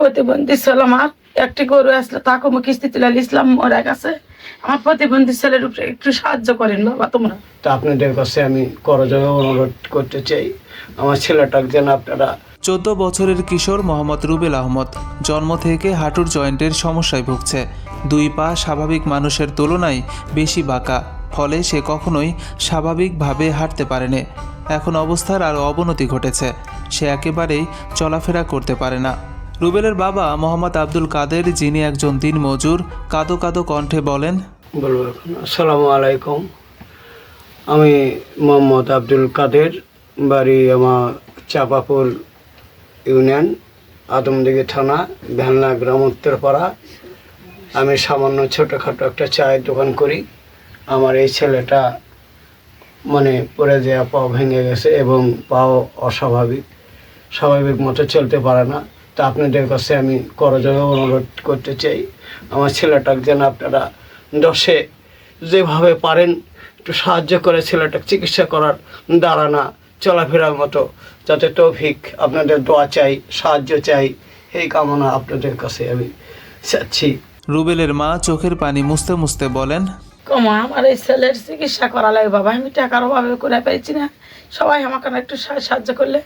প্রতিবন্ধী ছিল আমার, একটি গরু আসলে তাকে আমি কিস্তি তুলে ইসলাম ওরা কাছে। আমার প্রতিবন্ধী ছেলের উপরে একটু সাহায্য করেন বাবা তোমরা। তো আপনাদের কাছে আমি করজোড়ে অনুরোধ করতে চাই, আমার ছেলেটাকে যেন আপনারা। 14 বছরের কিশোর মোহাম্মদ রুবেল আহমদ জন্ম থেকে হাঁটুর জয়েন্টের সমস্যায় ভুগছে। 2 পা স্বাভাবিক মানুষের তুলনায় বেশি বাঁকা, ফলে সে কখনোই স্বাভাবিকভাবে হাঁটতে পারেনি। এখন অবস্থার আরও অবনতি ঘটেছে, সে একেবারেই চলাফেরা করতে পারে না। রুবেলের বাবা মোহাম্মদ আব্দুল কাদের, যিনি একজন দিনমজুর, কাঁদো কাঁদো কণ্ঠে বলেন, বলবো এখন। আসসালামু আলাইকুম, আমি মোহাম্মদ আব্দুল কাদের, বাড়ি আমার চাপাপুর ইউনিয়ন, আদমদিঘি থানা, ভেলনা গ্রাম, উত্তরপাড়া। আমি সামান্য ছোটোখাটো একটা চায়ের দোকান করি। আমার এই ছেলেটা মানে পড়ে যাওয়া পা ভেঙে গেছে এবং পাও স্বাভাবিক মতো চলতে পারে না। তা আপনাদের কাছে আমি করজোড়ে অনুরোধ করতে চাই, আমার ছেলেটাকে যেন আপনারা দশে যেভাবে পারেন একটু সাহায্য করে ছেলেটাকে চিকিৎসা করার, দাঁড়ানা চলাফেরার মতো যাতে তৌফিক। আপনাদের দোয়া চাই, সাহায্য চাই, এই কামনা আপনাদের কাছে আমি চাচ্ছি। রুবেলের মা চোখের পানি মুছতে মুছতে বলেন, কমা আমার এই ছেলের চিকিৎসা করা লাগে বাবা, আমি টাকার অভাবে করে পেয়েছি না। সবাই আমাকে একটু সাহায্য করলে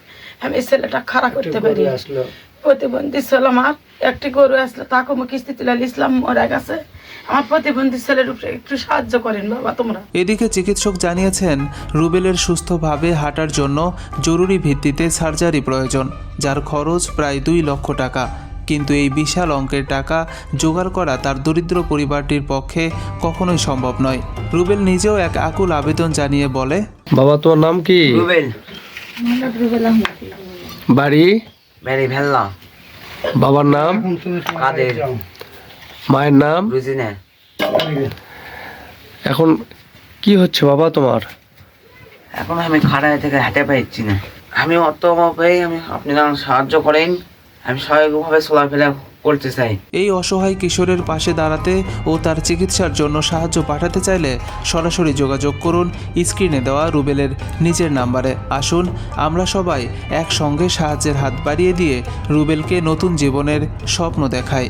আমি এই ছেলেটা খারাপ করতে পারি। আসলো প্রতিবন্ধী ছিল আমার, একটি গরু আসলে তাকে আমি কিস্তি তুলে ইসলাম ওরা কাছে। আমার প্রতিবন্ধী ছেলের উপরে একটু সাহায্য করেন বাবা তোমরা। এদিকে চিকিৎসক জানিয়েছেন রুবেলের সুস্থভাবে হাঁটার জন্য জরুরি ভিত্তিতে সার্জারি প্রয়োজন, যার খরচ প্রায় 2 লক্ষ টাকা। কিন্তু এই বিশাল অঙ্কের টাকা জোগাড় করা তার দরিদ্র পরিবারটির পক্ষে কখনোই সম্ভব নয়। রুবেল নিজেও এক আকুল আবেদন জানিয়ে বলে, বাবা তোমার নাম কি? রুবেল। বাড়ি? বাড়ি ভেলনা। বাবার নাম? কাদের। মায়ের নাম? রুজিনা। এখন কি হচ্ছে বাবা তোমার? এখন আমি খাড়ায় থেকে হাঁটে পাইছি না। আমি অতভাবে আপনি যেন সাহায্য করেন, আমি স্বাভাবিকভাবে চলাফেরা করতে চাই। এই অসহায় কিশোরের পাশে দাঁড়াতে ও তার চিকিৎসার জন্য সাহায্য পাঠাতে চাইলে সরাসরি যোগাযোগ করুন স্ক্রিনে দেওয়া রুবেলের নিজের নাম্বারে। আসুন আমরা সবাই একসঙ্গে সাহায্যের হাত বাড়িয়ে দিয়ে রুবেলকে নতুন জীবনের স্বপ্ন দেখাই।